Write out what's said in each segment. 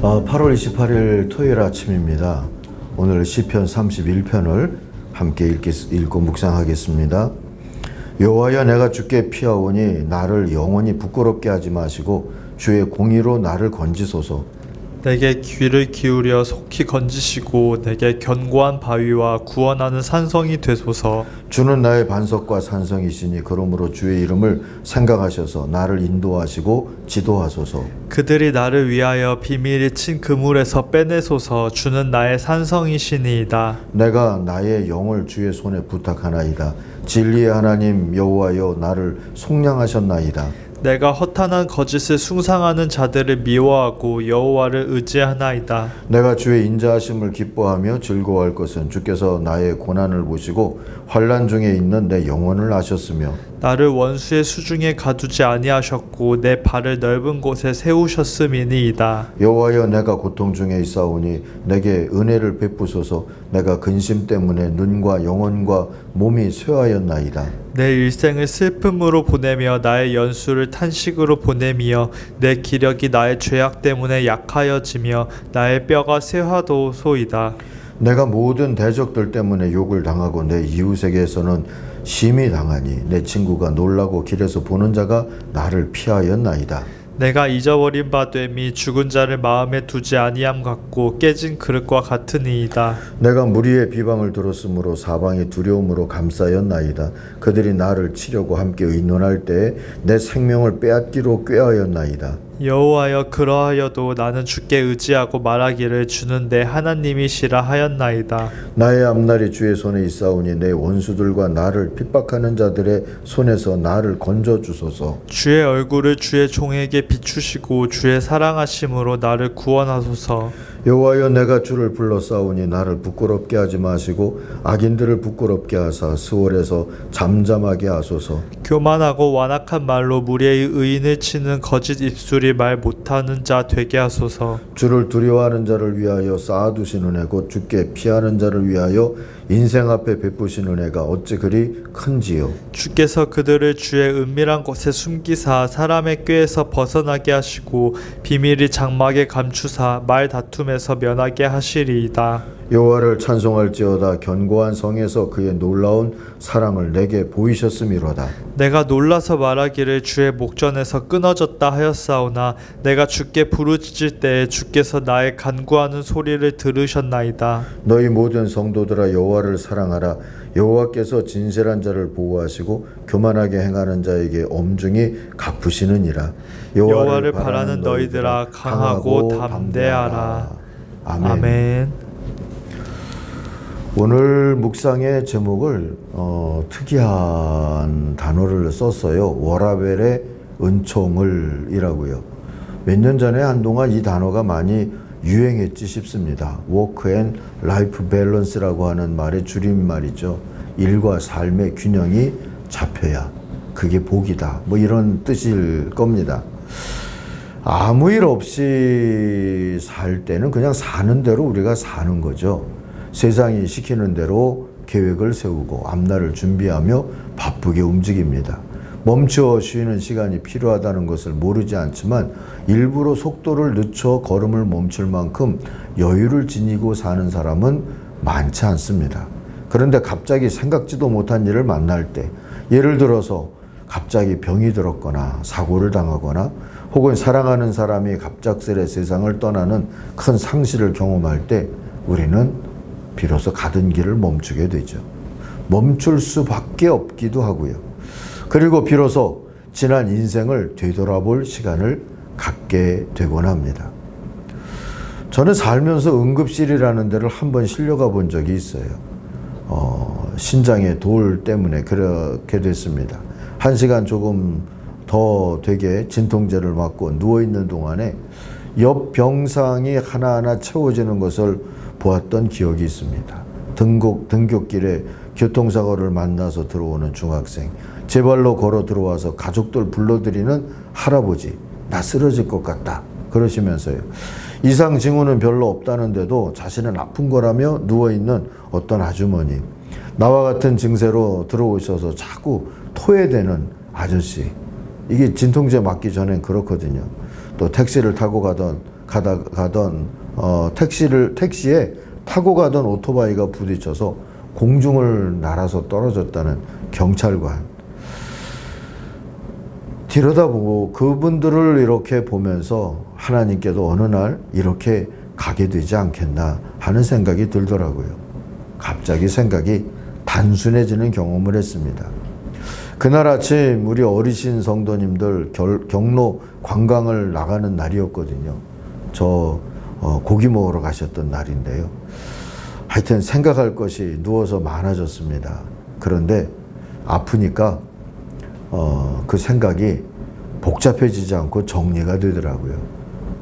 8월 28일 토요일 아침입니다. 오늘 시편 31편을 함께 읽고 묵상하겠습니다. 여호와여, 내가 주께 피하오니 나를 영원히 부끄럽게 하지 마시고 주의 공의로 나를 건지소서. 내게 귀를 기울여 속히 건지시고 내게 견고한 바위와 구원하는 산성이 되소서. 주는 나의 반석과 산성이시니 그러므로 주의 이름을 생각하셔서 나를 인도하시고 지도하소서. 그들이 나를 위하여 비밀이 친 그물에서 빼내소서. 주는 나의 산성이시니이다. 내가 나의 영을 주의 손에 부탁하나이다. 진리의 하나님 여호와여, 나를 속량하셨나이다. 내가 허탄한 거짓을 숭상하는 자들을 미워하고 여호와를 의지하나이다. 내가 주의 인자하심을 기뻐하며 즐거워할 것은 주께서 나의 고난을 보시고 환난 중에 있는 내 영혼을 아셨으며 나를 원수의 수중에 가두지 아니하셨고 내 발을 넓은 곳에 세우셨음이니이다. 여호와여, 내가 고통 중에 있사오니 내게 은혜를 베푸소서. 내가 근심 때문에 눈과 영혼과 몸이 쇠하였나이다. 내 일생을 슬픔으로 보내며 나의 연수를 탄식으로 보내며 내 기력이 나의 죄악 때문에 약하여지며 나의 뼈가 쇠하도소이다. 내가 모든 대적들 때문에 욕을 당하고 내 이웃에게서는 심히 당하니 내 친구가 놀라고 길에서 보는 자가 나를 피하였나이다. 내가 잊어버린 바 됨이 죽은 자를 마음에 두지 아니함 같고 깨진 그릇과 같으니이다. 내가 무리의 비방을 들었으므로 사방이 두려움으로 감싸였나이다. 그들이 나를 치려고 함께 의논할 때에 내 생명을 빼앗기로 꾀하였나이다. 여호와여, 그러하여도 나는 주께 의지하고 말하기를 주는 내 하나님이시라 하였나이다. 나의 앞날이 주의 손에 있사오니 내 원수들과 나를 핍박하는 자들의 손에서 나를 건져주소서. 주의 얼굴을 주의 종에게 비추시고 주의 사랑하심으로 나를 구원하소서. 여호와여, 내가 주를 불러싸우니 나를 부끄럽게 하지 마시고 악인들을 부끄럽게 하사 스월에서 잠잠하게 하소서. 교만하고 완악한 말로 무리의 의인을 치는 거짓 입술이 말 못하는 자 되게 하소서. 주를 두려워하는 자를 위하여 쌓아두신 은혜 곧 주께 피하는 자를 위하여 인생 앞에 베푸신 은혜가 어찌 그리 큰지요. 주께서 그들을 주의 은밀한 곳에 숨기사 사람의 꾀에서 벗어나게 하시고 비밀이 장막에 감추사 말 다툼에서 면하게 하시리이다. 여호와를 찬송할지어다. 견고한 성에서 그의 놀라운 사랑을 내게 보이셨음이로다. 내가 놀라서 말하기를 주의 목전에서 끊어졌다 하였사오나 내가 주께 부르짖을 때에 주께서 나의 간구하는 소리를 들으셨나이다. 너희 모든 성도들아, 여호와를 사랑하라. 여호와께서 진실한 자를 보호하시고 교만하게 행하는 자에게 엄중히 갚으시느니라. 여호와를 바라는 너희들아, 강하고 담대하라. 아멘. 오늘 묵상의 제목을 특이한 단어를 썼어요. 워라벨의 은총을 이라고요. 몇 년 전에 한동안 이 단어가 많이 유행했지 싶습니다. 워크 앤 라이프 밸런스라고 하는 말의 줄임말이죠. 일과 삶의 균형이 잡혀야 그게 복이다, 뭐 이런 뜻일 겁니다. 아무 일 없이 살 때는 그냥 사는 대로 우리가 사는 거죠. 세상이 시키는 대로 계획을 세우고 앞날을 준비하며 바쁘게 움직입니다. 멈춰 쉬는 시간이 필요하다는 것을 모르지 않지만 일부러 속도를 늦춰 걸음을 멈출 만큼 여유를 지니고 사는 사람은 많지 않습니다. 그런데 갑자기 생각지도 못한 일을 만날 때, 예를 들어서 갑자기 병이 들었거나 사고를 당하거나 혹은 사랑하는 사람이 갑작스레 세상을 떠나는 큰 상실을 경험할 때 우리는 비로소 가던 길을 멈추게 되죠. 멈출 수밖에 없기도 하고요. 그리고 비로소 지난 인생을 되돌아볼 시간을 갖게 되곤 합니다. 저는 살면서 응급실이라는 데를 한번 실려가 본 적이 있어요. 신장의 돌 때문에 그렇게 됐습니다. 1시간 조금 더 되게 진통제를 맞고 누워있는 동안에 옆 병상이 하나하나 채워지는 것을 보았던 기억이 있습니다. 등굣길에 교통사고를 만나서 들어오는 중학생, 제 발로 걸어 들어와서 가족들 불러들이는 할아버지, 나 쓰러질 것 같다 그러시면서요. 이상 징후는 별로 없다는데도 자신은 아픈 거라며 누워있는 어떤 아주머니, 나와 같은 증세로 들어오셔서 자꾸 토해대는 아저씨, 이게 진통제 맞기 전엔 그렇거든요. 또 택시를 타고 가던 가던 택시에 타고 가던 오토바이가 부딪혀서 공중을 날아서 떨어졌다는 경찰관. 들여다보고 그분들을 이렇게 보면서 하나님께도 어느 날 이렇게 가게 되지 않겠나 하는 생각이 들더라고요. 갑자기 생각이 단순해지는 경험을 했습니다. 그날 아침 우리 어르신 성도님들 경로 관광을 나가는 날이었거든요. 저 고기 먹으러 가셨던 날인데요. 하여튼 생각할 것이 누워서 많아졌습니다. 그런데 아프니까 그 생각이 복잡해지지 않고 정리가 되더라고요.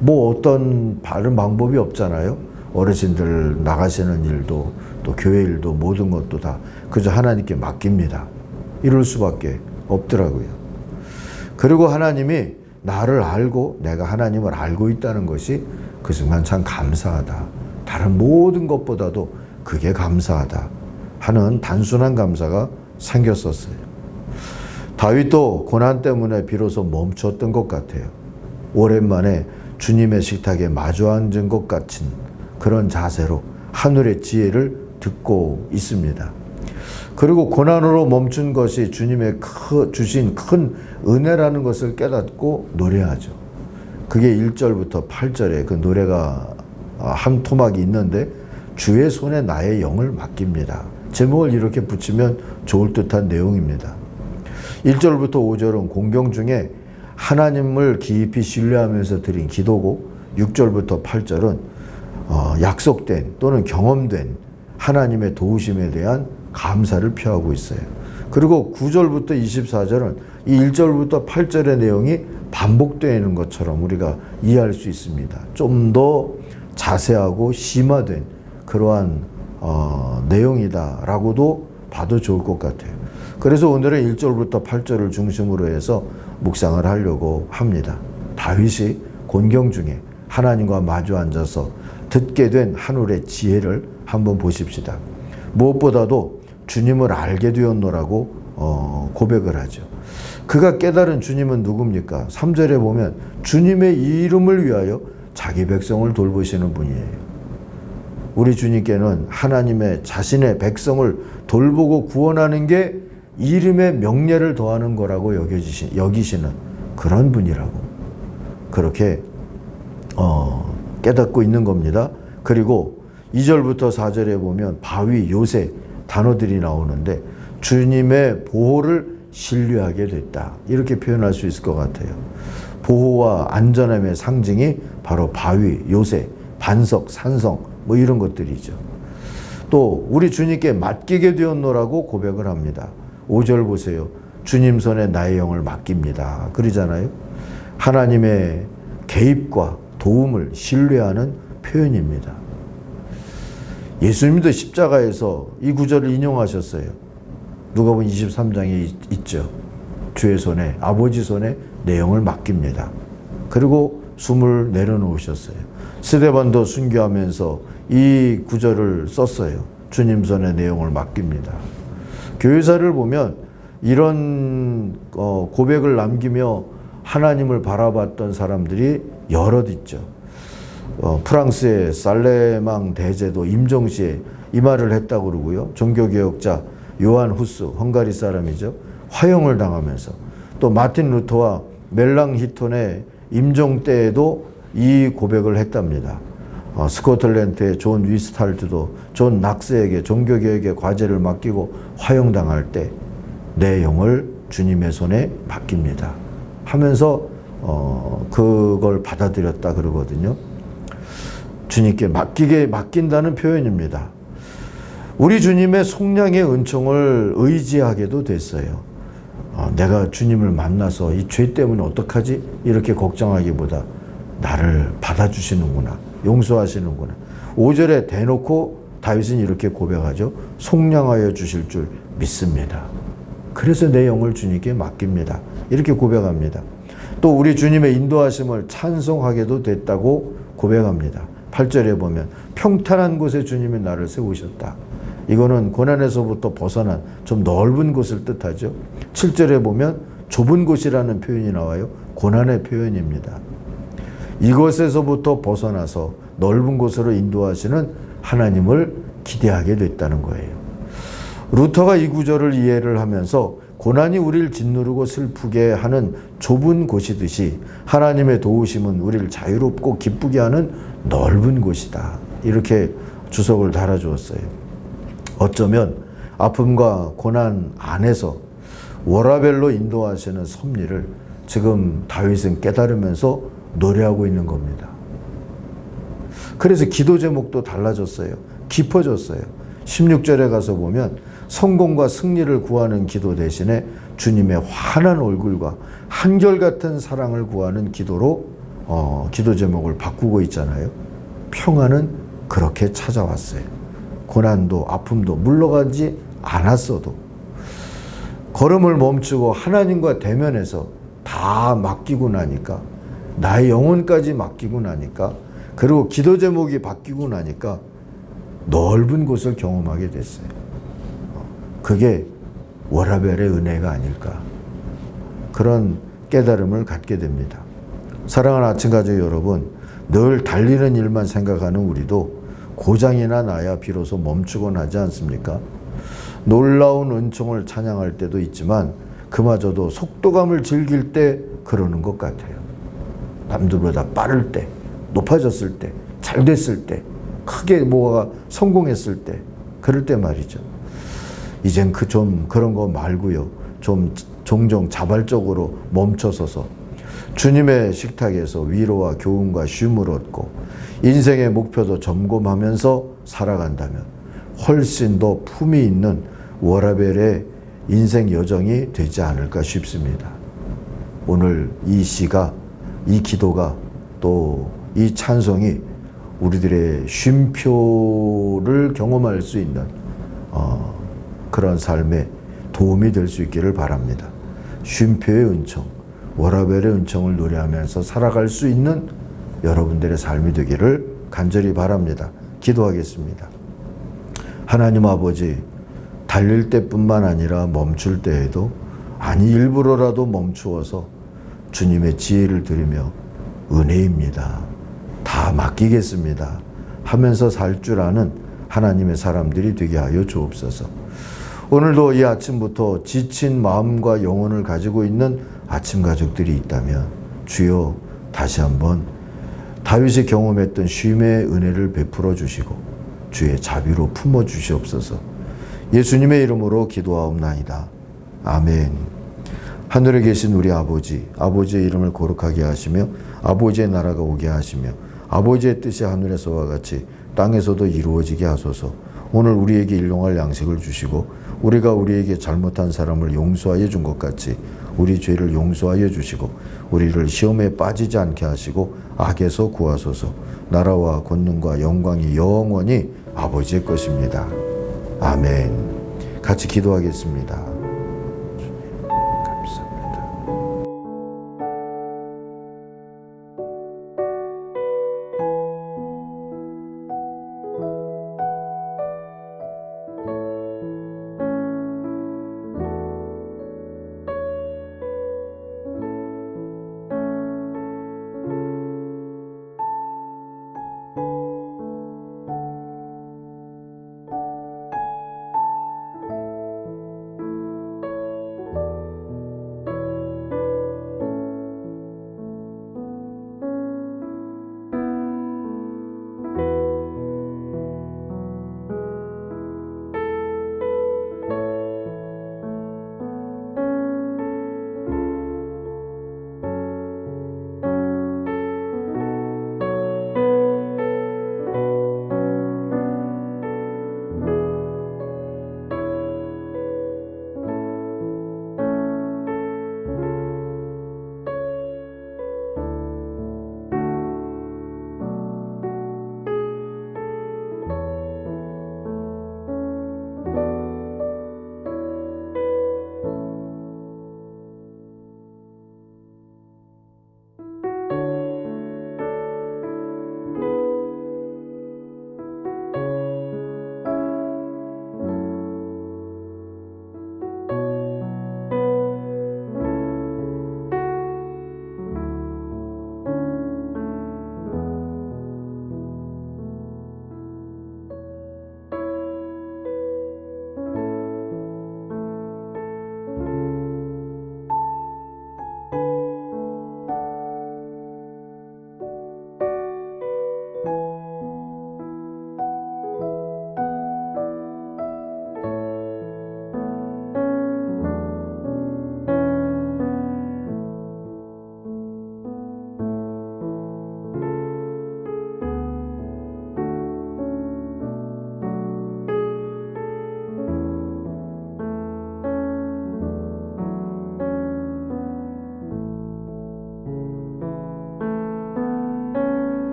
뭐 어떤 다른 방법이 없잖아요. 어르신들 나가시는 일도 또 교회 일도 모든 것도 다 그저 하나님께 맡깁니다. 이럴 수밖에 없더라고요. 그리고 하나님이 나를 알고 내가 하나님을 알고 있다는 것이 그 순간 참 감사하다. 다른 모든 것보다도 그게 감사하다 하는 단순한 감사가 생겼었어요. 다윗도 고난 때문에 비로소 멈췄던 것 같아요. 오랜만에 주님의 식탁에 마주 앉은 것 같은 그런 자세로 하늘의 지혜를 듣고 있습니다. 그리고 고난으로 멈춘 것이 주님의 주신 큰 은혜라는 것을 깨닫고 노래하죠. 그게 1절부터 8절에 그 노래가 한 토막이 있는데 주의 손에 나의 영을 맡깁니다. 제목을 이렇게 붙이면 좋을 듯한 내용입니다. 1절부터 5절은 공경 중에 하나님을 깊이 신뢰하면서 드린 기도고 6절부터 8절은 약속된 또는 경험된 하나님의 도우심에 대한 감사를 표하고 있어요. 그리고 9절부터 24절은 이 1절부터 8절의 내용이 반복되는 것처럼 우리가 이해할 수 있습니다. 좀 더 자세하고 심화된 그러한 내용이다라고도 봐도 좋을 것 같아요. 그래서 오늘은 1절부터 8절을 중심으로 해서 묵상을 하려고 합니다. 다윗이 곤경 중에 하나님과 마주 앉아서 듣게 된 하늘의 지혜를 한번 보십시다. 무엇보다도 주님을 알게 되었노라고 고백을 하죠. 그가 깨달은 주님은 누굽니까? 3절에 보면 주님의 이름을 위하여 자기 백성을 돌보시는 분이에요. 우리 주님께는 하나님의 자신의 백성을 돌보고 구원하는 게 이름의 명예를 더하는 거라고 여기시는 그런 분이라고 그렇게 깨닫고 있는 겁니다. 그리고 2절부터 4절에 보면 바위, 요새 단어들이 나오는데 주님의 보호를 신뢰하게 됐다. 이렇게 표현할 수 있을 것 같아요. 보호와 안전함의 상징이 바로 바위, 요새, 반석, 산성 뭐 이런 것들이죠. 또 우리 주님께 맡기게 되었노라고 고백을 합니다. 5절 보세요. 주님 손에 나의 영을 맡깁니다. 그러잖아요. 하나님의 개입과 도움을 신뢰하는 표현입니다. 예수님도 십자가에서 이 구절을 인용하셨어요. 누가복음 23장에 있죠. 주의 손에, 아버지 손에 내 영을 맡깁니다. 그리고 숨을 내려놓으셨어요. 스데반도 순교하면서 이 구절을 썼어요. 주님 손에 내 영을 맡깁니다. 교회사를 보면 이런 고백을 남기며 하나님을 바라봤던 사람들이 여럿 있죠. 프랑스의 살레망 대제도 임종시에 이 말을 했다고 그러고요. 종교개혁자 요한 후스, 헝가리 사람이죠. 화형을 당하면서 또 마틴 루터와 멜랑히톤의 임종 때에도 이 고백을 했답니다. 스코틀랜드의 존 위스탈트도 존 낙스에게 종교개혁의 과제를 맡기고 화형당할 때 내 영을 주님의 손에 맡깁니다 하면서 그걸 받아들였다 그러거든요. 주님께 맡긴다는 표현입니다. 우리 주님의 속량의 은총을 의지하게도 됐어요. 내가 주님을 만나서 이 죄 때문에 어떡하지? 이렇게 걱정하기보다 나를 받아주시는구나. 용서하시는구나. 5절에 대놓고 다윗은 이렇게 고백하죠. 속량하여 주실 줄 믿습니다. 그래서 내 영을 주님께 맡깁니다. 이렇게 고백합니다. 또 우리 주님의 인도하심을 찬송하게도 됐다고 고백합니다. 8절에 보면 평탄한 곳에 주님이 나를 세우셨다. 이거는 고난에서부터 벗어난 좀 넓은 곳을 뜻하죠. 7절에 보면 좁은 곳이라는 표현이 나와요. 고난의 표현입니다. 이것에서부터 벗어나서 넓은 곳으로 인도하시는 하나님을 기대하게 됐다는 거예요. 루터가 이 구절을 이해를 하면서 고난이 우리를 짓누르고 슬프게 하는 좁은 곳이듯이 하나님의 도우심은 우리를 자유롭고 기쁘게 하는 넓은 곳이다. 이렇게 주석을 달아주었어요. 어쩌면 아픔과 고난 안에서 워라벨로 인도하시는 섭리를 지금 다윗은 깨달으면서 노래하고 있는 겁니다. 그래서 기도 제목도 달라졌어요. 깊어졌어요. 16절에 가서 보면 성공과 승리를 구하는 기도 대신에 주님의 환한 얼굴과 한결같은 사랑을 구하는 기도로 기도 제목을 바꾸고 있잖아요. 평안은 그렇게 찾아왔어요. 고난도 아픔도 물러가지 않았어도 걸음을 멈추고 하나님과 대면해서 다 맡기고 나니까, 나의 영혼까지 맡기고 나니까, 그리고 기도 제목이 바뀌고 나니까 넓은 곳을 경험하게 됐어요. 그게 워라벨의 은혜가 아닐까, 그런 깨달음을 갖게 됩니다. 사랑하는 아침 가족 여러분, 늘 달리는 일만 생각하는 우리도 고장이나 나야 비로소 멈추곤 하지 않습니까? 놀라운 은총을 찬양할 때도 있지만 그마저도 속도감을 즐길 때 그러는 것 같아요. 남들보다 빠를 때, 높아졌을 때, 잘 됐을 때, 크게 뭐가 성공했을 때, 그럴 때 말이죠. 이젠 그런 거 말고요. 좀 종종 자발적으로 멈춰서서 주님의 식탁에서 위로와 교훈과 쉼을 얻고 인생의 목표도 점검하면서 살아간다면 훨씬 더 품이 있는 워라벨의 인생 여정이 되지 않을까 싶습니다. 오늘 이 시가, 이 기도가, 또 이 찬송이 우리들의 쉼표를 경험할 수 있는 그런 삶에 도움이 될 수 있기를 바랍니다. 쉼표의 은총, 워라벨의 은총을 노래하면서 살아갈 수 있는 여러분들의 삶이 되기를 간절히 바랍니다. 기도하겠습니다. 하나님 아버지, 달릴 때뿐만 아니라 멈출 때에도, 아니 일부러라도 멈추어서 주님의 지혜를 드리며 은혜입니다, 다 맡기겠습니다 하면서 살 줄 아는 하나님의 사람들이 되게 하여 주옵소서. 오늘도 이 아침부터 지친 마음과 영혼을 가지고 있는 아침 가족들이 있다면 주여 다시 한번 다윗이 경험했던 쉼의 은혜를 베풀어 주시고 주의 자비로 품어 주시옵소서. 예수님의 이름으로 기도하옵나이다. 아멘. 하늘에 계신 우리 아버지, 아버지의 이름을 거룩하게 하시며 아버지의 나라가 오게 하시며 아버지의 뜻이 하늘에서와 같이 땅에서도 이루어지게 하소서. 오늘 우리에게 일용할 양식을 주시고 우리가 우리에게 잘못한 사람을 용서하여 준 것 같이 우리 죄를 용서하여 주시고 우리를 시험에 빠지지 않게 하시고 악에서 구하소서. 나라와 권능과 영광이 영원히 아버지의 것입니다. 아멘. 같이 기도하겠습니다.